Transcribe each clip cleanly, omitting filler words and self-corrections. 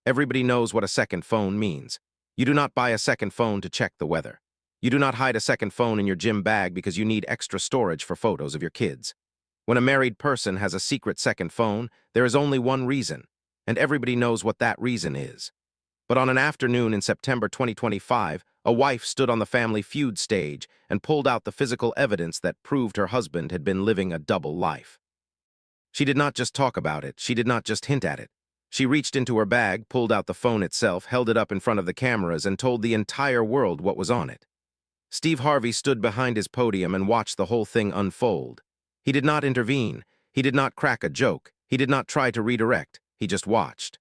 Everybody knows what a second phone means. You do not buy a second phone to check the weather. You do not hide a second phone in your gym bag because you need extra storage for photos of your kids. When a married person has a secret second phone, there is only one reason, and everybody knows what that reason is. But on an afternoon in September 2025, a wife stood on the Family Feud stage and pulled out the physical evidence that proved her husband had been living a double life. She did not just talk about it, she did not just hint at it. She reached into her bag, pulled out the phone itself, held it up in front of the cameras, and told the entire world what was on it. Steve Harvey stood behind his podium and watched the whole thing unfold. He did not intervene. He did not crack a joke. He did not try to redirect. He just watched.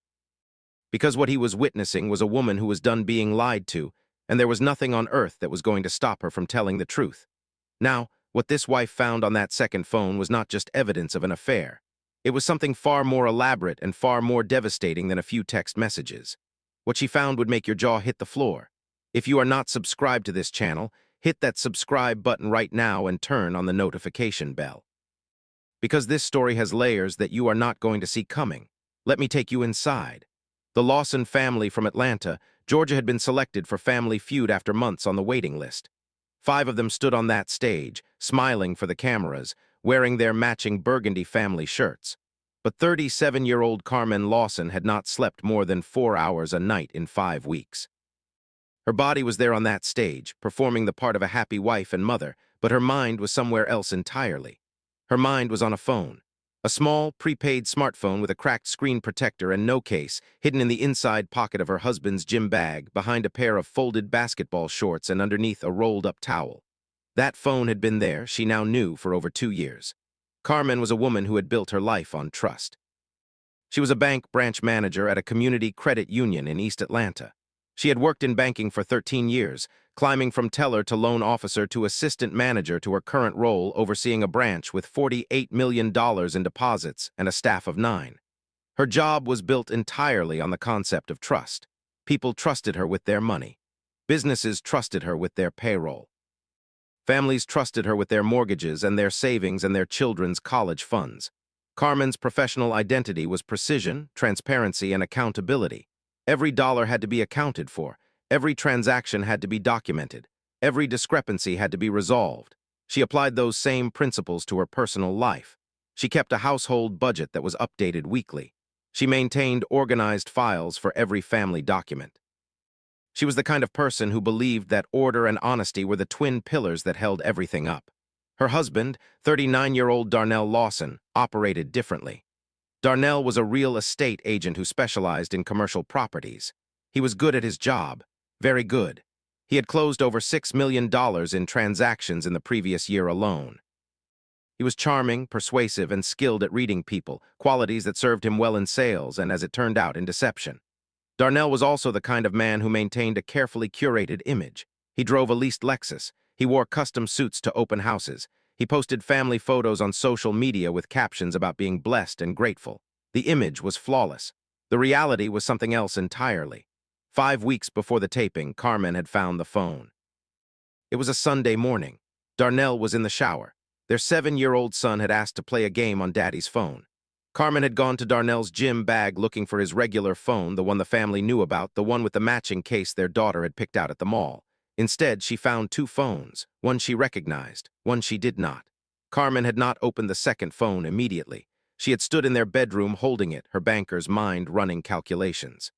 Because what he was witnessing was a woman who was done being lied to, and there was nothing on earth that was going to stop her from telling the truth. Now, what this wife found on that second phone was not just evidence of an affair. It was something far more elaborate and far more devastating than a few text messages. What she found would make your jaw hit the floor. If you are not subscribed to this channel, hit that subscribe button right now and turn on the notification bell. Because this story has layers that you are not going to see coming. Let me take you inside. The Lawson family from Atlanta, Georgia had been selected for Family Feud after months on the waiting list. 5 of them stood on that stage, smiling for the cameras, wearing their matching burgundy family shirts. But 37-year-old Carmen Lawson had not slept more than 4 hours a night in 5 weeks. Her body was there on that stage, performing the part of a happy wife and mother, but her mind was somewhere else entirely. Her mind was on a phone. A small, prepaid smartphone with a cracked screen protector and no case, hidden in the inside pocket of her husband's gym bag, behind a pair of folded basketball shorts and underneath a rolled-up towel. That phone had been there, she now knew, for over 2 years. Carmen was a woman who had built her life on trust. She was a bank branch manager at a community credit union in East Atlanta. She had worked in banking for 13 years, climbing from teller to loan officer to assistant manager to her current role overseeing a branch with $48 million in deposits and a staff of 9. Her job was built entirely on the concept of trust. People trusted her with their money. Businesses trusted her with their payroll. Families trusted her with their mortgages and their savings and their children's college funds. Carmen's professional identity was precision, transparency, and accountability. Every dollar had to be accounted for. Every transaction had to be documented. Every discrepancy had to be resolved. She applied those same principles to her personal life. She kept a household budget that was updated weekly. She maintained organized files for every family document. She was the kind of person who believed that order and honesty were the twin pillars that held everything up. Her husband, 39-year-old Darnell Lawson, operated differently. Darnell was a real estate agent who specialized in commercial properties. He was good at his job, very good. He had closed over $6 million in transactions in the previous year alone. He was charming, persuasive, and skilled at reading people, qualities that served him well in sales and, as it turned out, in deception. Darnell was also the kind of man who maintained a carefully curated image. He drove a leased Lexus. He wore custom suits to open houses. He posted family photos on social media with captions about being blessed and grateful. The image was flawless. The reality was something else entirely. 5 weeks before the taping, Carmen had found the phone. It was a Sunday morning. Darnell was in the shower. Their 7-year-old son had asked to play a game on Daddy's phone. Carmen had gone to Darnell's gym bag looking for his regular phone, the one the family knew about, the one with the matching case their daughter had picked out at the mall. Instead, she found 2 phones, one she recognized, one she did not. Carmen had not opened the second phone immediately. She had stood in their bedroom holding it, her banker's mind running calculations.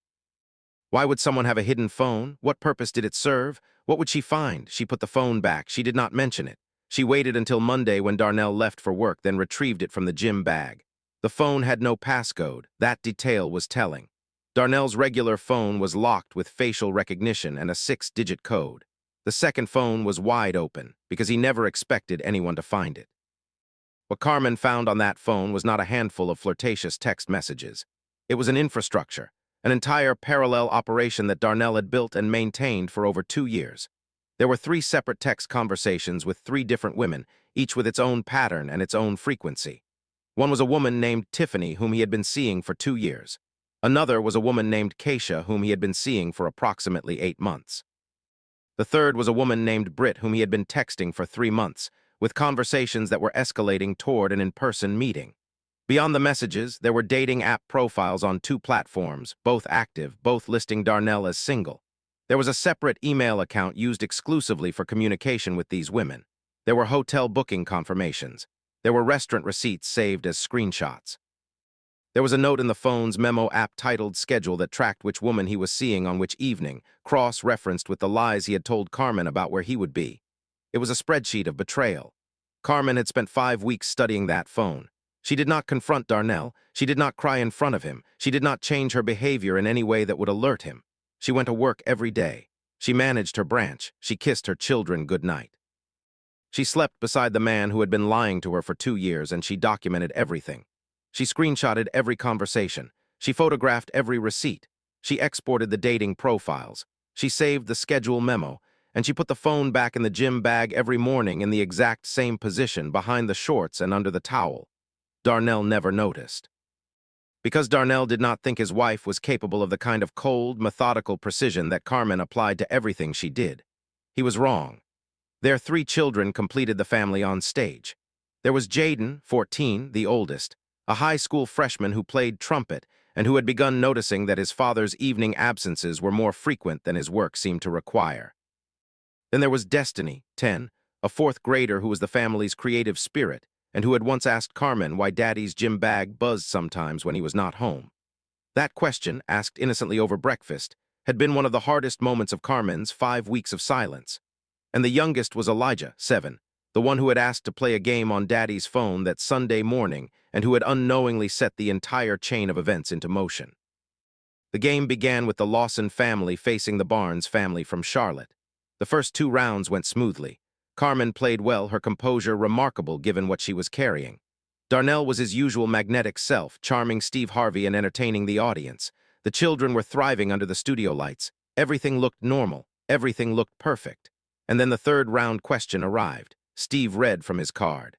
Why would someone have a hidden phone? What purpose did it serve? What would she find? She put the phone back. She did not mention it. She waited until Monday when Darnell left for work, then retrieved it from the gym bag. The phone had no passcode. That detail was telling. Darnell's regular phone was locked with facial recognition and a 6-digit code. The second phone was wide open because he never expected anyone to find it. What Carmen found on that phone was not a handful of flirtatious text messages. It was an infrastructure, an entire parallel operation that Darnell had built and maintained for over 2 years. There were 3 separate text conversations with 3 different women, each with its own pattern and its own frequency. One was a woman named Tiffany, whom he had been seeing for 2 years. Another was a woman named Keisha, whom he had been seeing for approximately 8 months. The third was a woman named Britt, whom he had been texting for 3 months, with conversations that were escalating toward an in-person meeting. Beyond the messages, there were dating app profiles on two platforms, both active, both listing Darnell as single. There was a separate email account used exclusively for communication with these women. There were hotel booking confirmations. There were restaurant receipts saved as screenshots. There was a note in the phone's memo app titled Schedule that tracked which woman he was seeing on which evening, cross-referenced with the lies he had told Carmen about where he would be. It was a spreadsheet of betrayal. Carmen had spent 5 weeks studying that phone. She did not confront Darnell. She did not cry in front of him. She did not change her behavior in any way that would alert him. She went to work every day. She managed her branch. She kissed her children goodnight. She slept beside the man who had been lying to her for 2 years, and she documented everything. She screenshotted every conversation. She photographed every receipt. She exported the dating profiles. She saved the schedule memo, and she put the phone back in the gym bag every morning in the exact same position behind the shorts and under the towel. Darnell never noticed. Because Darnell did not think his wife was capable of the kind of cold, methodical precision that Carmen applied to everything she did. He was wrong. Their 3 children completed the family on stage. There was Jaden, 14, the oldest, a high school freshman who played trumpet and who had begun noticing that his father's evening absences were more frequent than his work seemed to require. Then there was Destiny, 10, a 4th grader who was the family's creative spirit and who had once asked Carmen why Daddy's gym bag buzzed sometimes when he was not home. That question, asked innocently over breakfast, had been one of the hardest moments of Carmen's 5 weeks of silence. And the youngest was Elijah, 7, the one who had asked to play a game on Daddy's phone that Sunday morning and who had unknowingly set the entire chain of events into motion. The game began with the Lawson family facing the Barnes family from Charlotte. The first 2 rounds went smoothly. Carmen played well, her composure remarkable given what she was carrying. Darnell was his usual magnetic self, charming Steve Harvey and entertaining the audience. The children were thriving under the studio lights. Everything looked normal. Everything looked perfect. And then the 3rd round question arrived. Steve read from his card.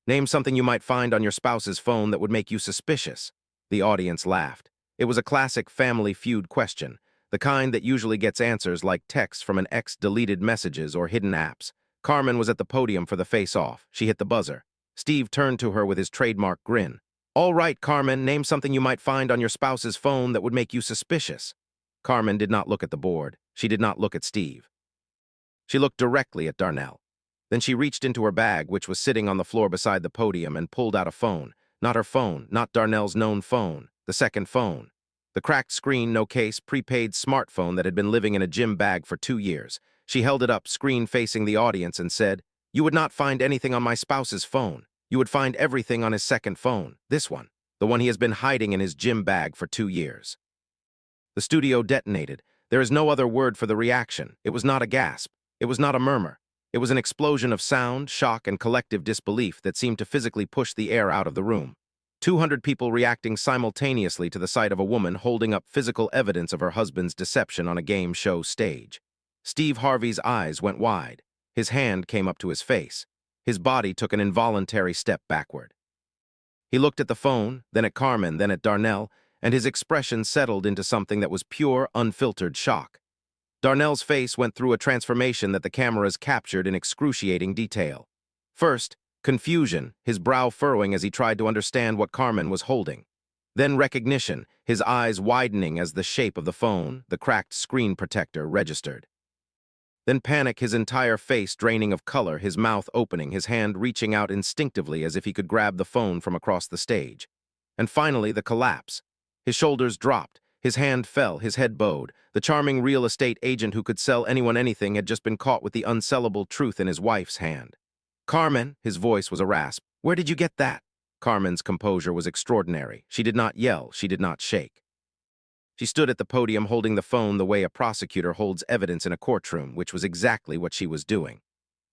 Name something you might find on your spouse's phone that would make you suspicious. The audience laughed. It was a classic Family Feud question, the kind that usually gets answers like texts from an ex deleted messages or hidden apps. Carmen was at the podium for the face-off. She hit the buzzer. Steve turned to her with his trademark grin. All right, Carmen, name something you might find on your spouse's phone that would make you suspicious. Carmen did not look at the board. She did not look at Steve. She looked directly at Darnell. Then she reached into her bag, which was sitting on the floor beside the podium, and pulled out a phone. Not her phone, not Darnell's known phone, the second phone. The cracked screen, no case, prepaid smartphone that had been living in a gym bag for 2 years. She held it up, screen facing the audience, and said, "You would not find anything on my spouse's phone. You would find everything on his second phone, this one, the one he has been hiding in his gym bag for 2 years." The studio detonated. There is no other word for the reaction. It was not a gasp. It was not a murmur. It was an explosion of sound, shock, and collective disbelief that seemed to physically push the air out of the room. 200 people reacting simultaneously to the sight of a woman holding up physical evidence of her husband's deception on a game show stage. Steve Harvey's eyes went wide. His hand came up to his face. His body took an involuntary step backward. He looked at the phone, then at Carmen, then at Darnell, and his expression settled into something that was pure, unfiltered shock. Darnell's face went through a transformation that the cameras captured in excruciating detail. First, confusion, his brow furrowing as he tried to understand what Carmen was holding. Then recognition, his eyes widening as the shape of the phone, the cracked screen protector, registered. Then panic, his entire face draining of color, his mouth opening, his hand reaching out instinctively as if he could grab the phone from across the stage. And finally, the collapse. His shoulders dropped. His hand fell, his head bowed. The charming real estate agent who could sell anyone anything had just been caught with the unsellable truth in his wife's hand. "Carmen," his voice was a rasp. "Where did you get that?" Carmen's composure was extraordinary. She did not yell, she did not shake. She stood at the podium holding the phone the way a prosecutor holds evidence in a courtroom, which was exactly what she was doing.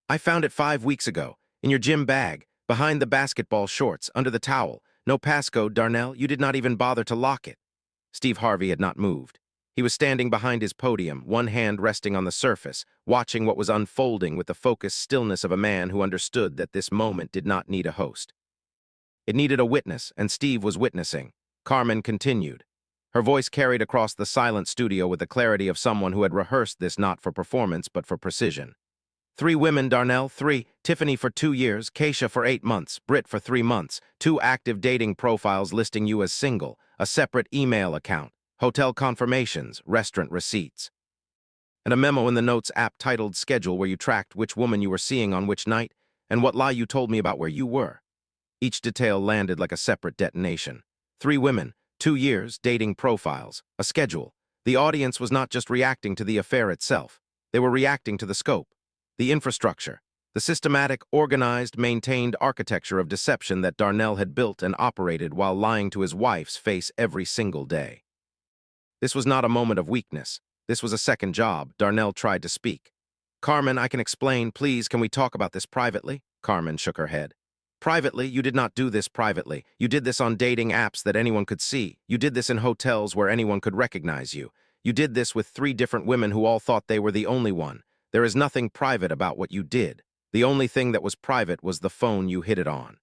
"I found it 5 weeks ago, in your gym bag, behind the basketball shorts, under the towel. No passcode, Darnell, you did not even bother to lock it." Steve Harvey had not moved. He was standing behind his podium, one hand resting on the surface, watching what was unfolding with the focused stillness of a man who understood that this moment did not need a host. It needed a witness, and Steve was witnessing. Carmen continued. Her voice carried across the silent studio with the clarity of someone who had rehearsed this not for performance but for precision. 3 women, Darnell, 3. Tiffany for 2 years, Keisha for 8 months, Britt for 3 months. 2 active dating profiles listing you as single. A separate email account. Hotel confirmations, restaurant receipts. And a memo in the Notes app titled Schedule where you tracked which woman you were seeing on which night and what lie you told me about where you were. Each detail landed like a separate detonation. 3 women, 2 years, dating profiles, a schedule. The audience was not just reacting to the affair itself. They were reacting to the scope, the infrastructure, the systematic, organized, maintained architecture of deception that Darnell had built and operated while lying to his wife's face every single day. This was not a moment of weakness. This was a second job. Darnell tried to speak. Carmen, I can explain. Please, can we talk about this privately? Carmen shook her head. Privately? You did not do this privately. You did this on dating apps that anyone could see. You did this in hotels where anyone could recognize you. You did this with 3 different women who all thought they were the only one. There is nothing private about what you did. The only thing that was private was the phone you hid it on.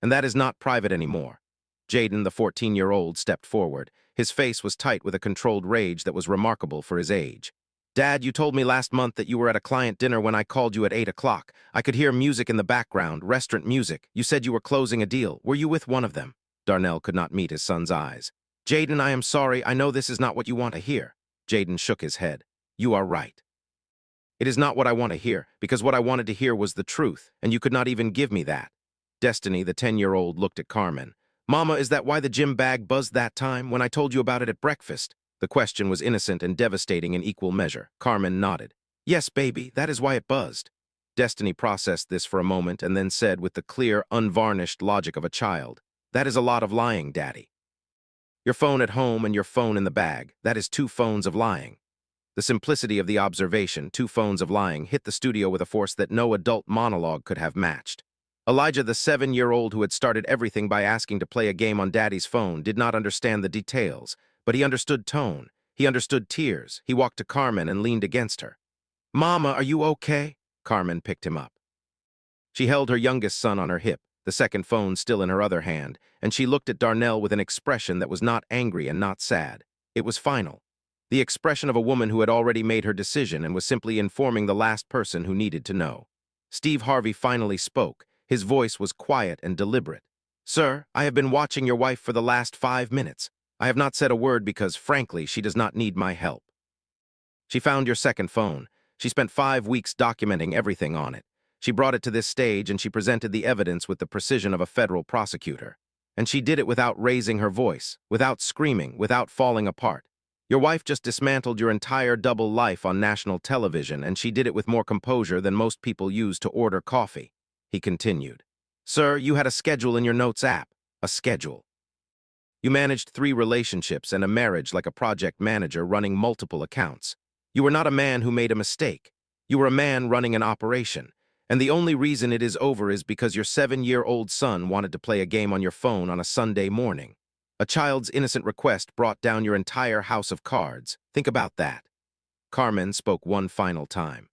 And that is not private anymore. Jaden, the 14-year-old, stepped forward. His face was tight with a controlled rage that was remarkable for his age. Dad, you told me last month that you were at a client dinner when I called you at 8 o'clock. I could hear music in the background, restaurant music. You said you were closing a deal. Were you with one of them? Darnell could not meet his son's eyes. Jaden, I am sorry. I know this is not what you want to hear. Jaden shook his head. You are right. It is not what I want to hear, because what I wanted to hear was the truth, and you could not even give me that. Destiny, the 10-year-old, looked at Carmen. Mama, is that why the gym bag buzzed that time when I told you about it at breakfast? The question was innocent and devastating in equal measure. Carmen nodded. Yes, baby, that is why it buzzed. Destiny processed this for a moment and then said with the clear, unvarnished logic of a child, that is a lot of lying, Daddy. Your phone at home and your phone in the bag, that is 2 phones of lying. The simplicity of the observation, 2 phones of lying, hit the studio with a force that no adult monologue could have matched. Elijah, the 7-year-old who had started everything by asking to play a game on Daddy's phone, did not understand the details, but he understood tone. He understood tears. He walked to Carmen and leaned against her. Mama, are you okay? Carmen picked him up. She held her youngest son on her hip, the second phone still in her other hand, and she looked at Darnell with an expression that was not angry and not sad. It was final. The expression of a woman who had already made her decision and was simply informing the last person who needed to know. Steve Harvey finally spoke. His voice was quiet and deliberate. Sir, I have been watching your wife for the last 5 minutes. I have not said a word because, frankly, she does not need my help. She found your second phone. She spent 5 weeks documenting everything on it. She brought it to this stage and she presented the evidence with the precision of a federal prosecutor. And she did it without raising her voice, without screaming, without falling apart. Your wife just dismantled your entire double life on national television, and she did it with more composure than most people use to order coffee. He continued. Sir, you had a schedule in your Notes app. A schedule. You managed 3 relationships and a marriage like a project manager running multiple accounts. You were not a man who made a mistake. You were a man running an operation. And the only reason it is over is because your 7-year-old son wanted to play a game on your phone on a Sunday morning. A child's innocent request brought down your entire house of cards. Think about that. Carmen spoke one final time.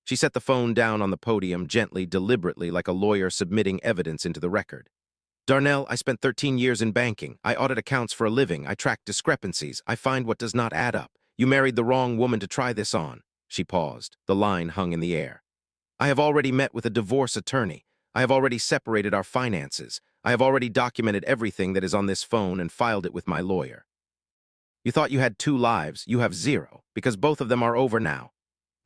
She set the phone down on the podium gently, deliberately, like a lawyer submitting evidence into the record. Darnell, I spent 13 years in banking. I audit accounts for a living. I track discrepancies. I find what does not add up. You married the wrong woman to try this on. She paused. The line hung in the air. I have already met with a divorce attorney. I have already separated our finances. I have already documented everything that is on this phone and filed it with my lawyer. You thought you had 2 lives. You have 0, because both of them are over now.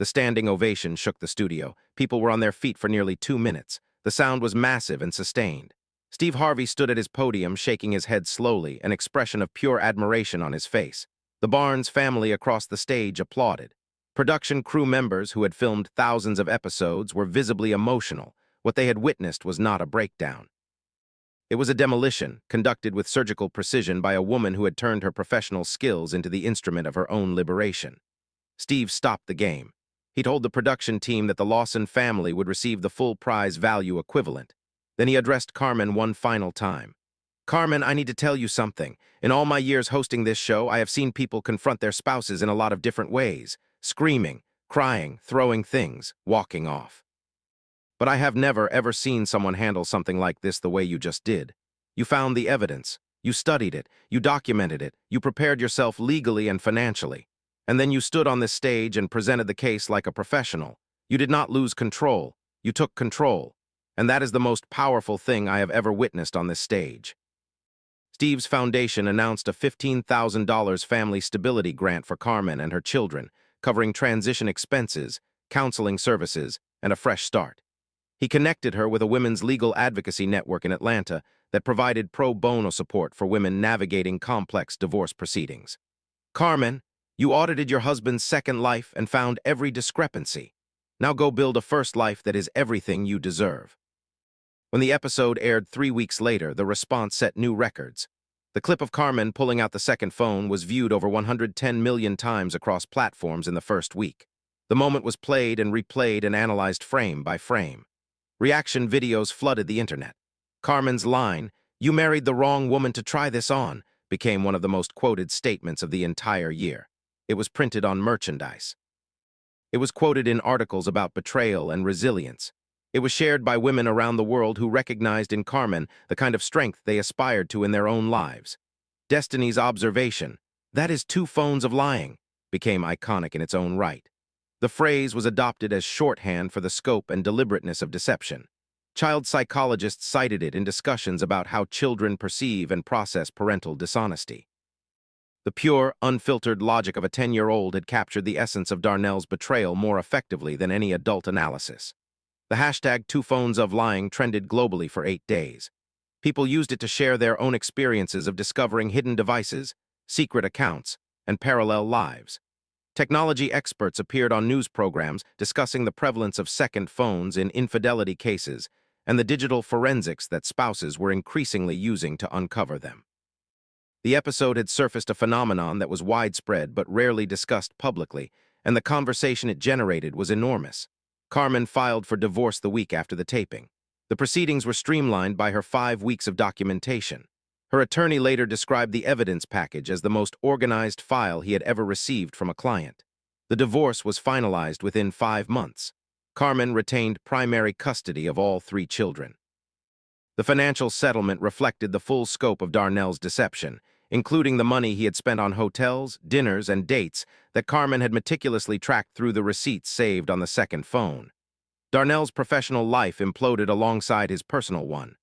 The standing ovation shook the studio. People were on their feet for nearly 2 minutes. The sound was massive and sustained. Steve Harvey stood at his podium, shaking his head slowly, an expression of pure admiration on his face. The Barnes family across the stage applauded. Production crew members who had filmed thousands of episodes were visibly emotional. What they had witnessed was not a breakdown. It was a demolition, conducted with surgical precision by a woman who had turned her professional skills into the instrument of her own liberation. Steve stopped the game. He told the production team that the Lawson family would receive the full prize value equivalent. Then he addressed Carmen one final time. Carmen, I need to tell you something. In all my years hosting this show, I have seen people confront their spouses in a lot of different ways. Screaming, crying, throwing things, walking off. But I have never, ever seen someone handle something like this the way you just did. You found the evidence. You studied it. You documented it. You prepared yourself legally and financially. And then you stood on this stage and presented the case like a professional. You did not lose control. You took control. And that is the most powerful thing I have ever witnessed on this stage. Steve's foundation announced a $15,000 family stability grant for Carmen and her children, covering transition expenses, counseling services, and a fresh start. He connected her with a women's legal advocacy network in Atlanta that provided pro bono support for women navigating complex divorce proceedings. Carmen, you audited your husband's second life and found every discrepancy. Now go build a first life that is everything you deserve. When the episode aired 3 weeks later, the response set new records. The clip of Carmen pulling out the second phone was viewed over 110 million times across platforms in the first week. The moment was played and replayed and analyzed frame by frame. Reaction videos flooded the internet. Carmen's line, "You married the wrong woman to try this on," became one of the most quoted statements of the entire year. It was printed on merchandise. It was quoted in articles about betrayal and resilience. It was shared by women around the world who recognized in Carmen the kind of strength they aspired to in their own lives. Destiny's observation, "That is 2 phones of lying," became iconic in its own right. The phrase was adopted as shorthand for the scope and deliberateness of deception. Child psychologists cited it in discussions about how children perceive and process parental dishonesty. The pure, unfiltered logic of a 10-year-old had captured the essence of Darnell's betrayal more effectively than any adult analysis. The hashtag 2phonesoflying trended globally for 8 days. People used it to share their own experiences of discovering hidden devices, secret accounts, and parallel lives. Technology experts appeared on news programs discussing the prevalence of second phones in infidelity cases and the digital forensics that spouses were increasingly using to uncover them. The episode had surfaced a phenomenon that was widespread but rarely discussed publicly, and the conversation it generated was enormous. Carmen filed for divorce the week after the taping. The proceedings were streamlined by her 5 weeks of documentation. Her attorney later described the evidence package as the most organized file he had ever received from a client. The divorce was finalized within 5 months. Carmen retained primary custody of all 3 children. The financial settlement reflected the full scope of Darnell's deception, including the money he had spent on hotels, dinners, and dates that Carmen had meticulously tracked through the receipts saved on the second phone. Darnell's professional life imploded alongside his personal one.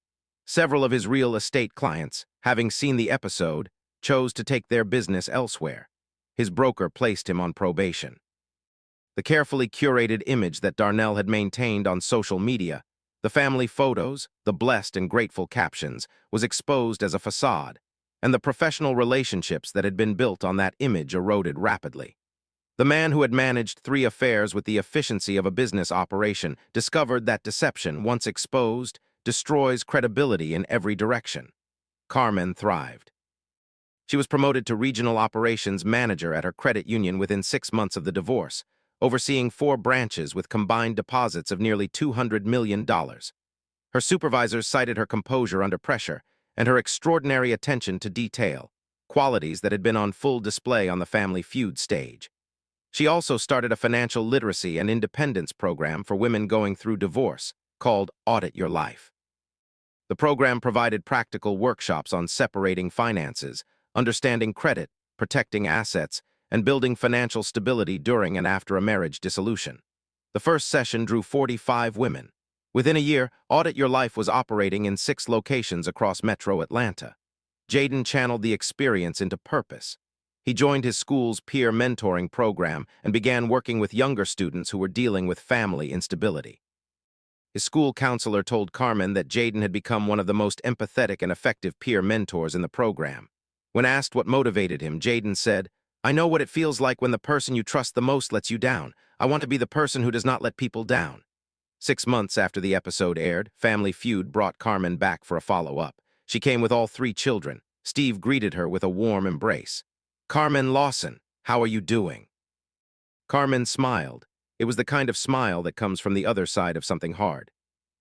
Several of his real estate clients, having seen the episode, chose to take their business elsewhere. His broker placed him on probation. The carefully curated image that Darnell had maintained on social media, the family photos, the blessed and grateful captions, was exposed as a facade, and the professional relationships that had been built on that image eroded rapidly. The man who had managed 3 affairs with the efficiency of a business operation discovered that deception, once exposed, destroys credibility in every direction. Carmen thrived. She was promoted to regional operations manager at her credit union within 6 months of the divorce, overseeing 4 branches with combined deposits of nearly $200 million. Her supervisors cited her composure under pressure and her extraordinary attention to detail, qualities that had been on full display on the Family Feud stage. She also started a financial literacy and independence program for women going through divorce, called Audit Your Life. The program provided practical workshops on separating finances, understanding credit, protecting assets, and building financial stability during and after a marriage dissolution. The first session drew 45 women. Within a year, Audit Your Life was operating in 6 locations across Metro Atlanta. Jaden channeled the experience into purpose. He joined his school's peer mentoring program and began working with younger students who were dealing with family instability. His school counselor told Carmen that Jaden had become one of the most empathetic and effective peer mentors in the program. When asked what motivated him, Jaden said, "I know what it feels like when the person you trust the most lets you down. I want to be the person who does not let people down." 6 months after the episode aired, Family Feud brought Carmen back for a follow-up. She came with all 3 children. Steve greeted her with a warm embrace. "Carmen Lawson, how are you doing?" Carmen smiled. It was the kind of smile that comes from the other side of something hard.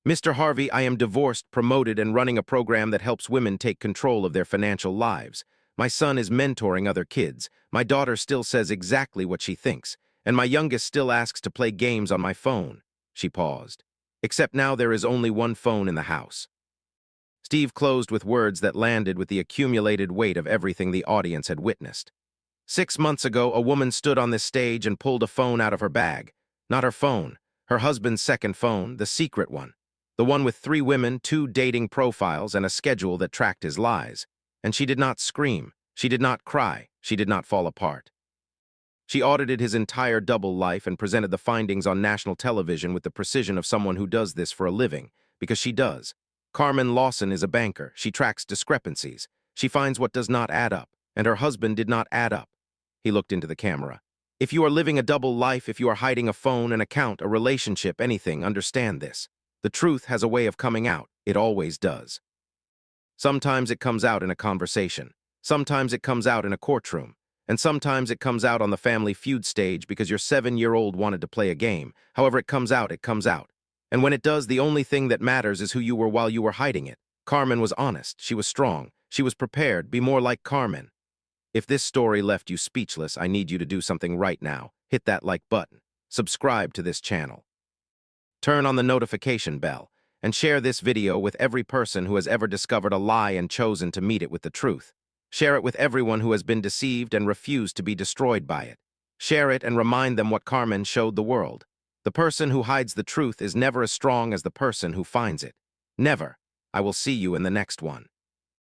"Mr. Harvey, I am divorced, promoted, and running a program that helps women take control of their financial lives. My son is mentoring other kids. My daughter still says exactly what she thinks, and my youngest still asks to play games on my phone." She paused. "Except now there is only 1 phone in the house." Steve closed with words that landed with the accumulated weight of everything the audience had witnessed. 6 months ago, a woman stood on this stage and pulled a phone out of her bag. Not her phone, Her husband's second phone, the secret one. The one with 3 women, 2 dating profiles, and a schedule that tracked his lies. And she did not scream. She did not cry. She did not fall apart. She audited his entire double life and presented the findings on national television with the precision of someone who does this for a living, because she does. Carmen Lawson is a banker. She tracks discrepancies. She finds what does not add up, and her husband did not add up. He looked into the camera. If you are living a double life, if you are hiding a phone, an account, a relationship, anything, understand this. The truth has a way of coming out. It always does. Sometimes it comes out in a conversation. Sometimes it comes out in a courtroom. And sometimes it comes out on the Family Feud stage because your 7-year-old wanted to play a game. However it comes out, it comes out. And when it does, the only thing that matters is who you were while you were hiding it. Carmen was honest. She was strong. She was prepared. Be more like Carmen. If this story left you speechless, I need you to do something right now. Hit that like button. Subscribe to this channel. Turn on the notification bell. And share this video with every person who has ever discovered a lie and chosen to meet it with the truth. Share it with everyone who has been deceived and refused to be destroyed by it. Share it and remind them what Carmen showed the world. The person who hides the truth is never as strong as the person who finds it. Never. I will see you in the next one.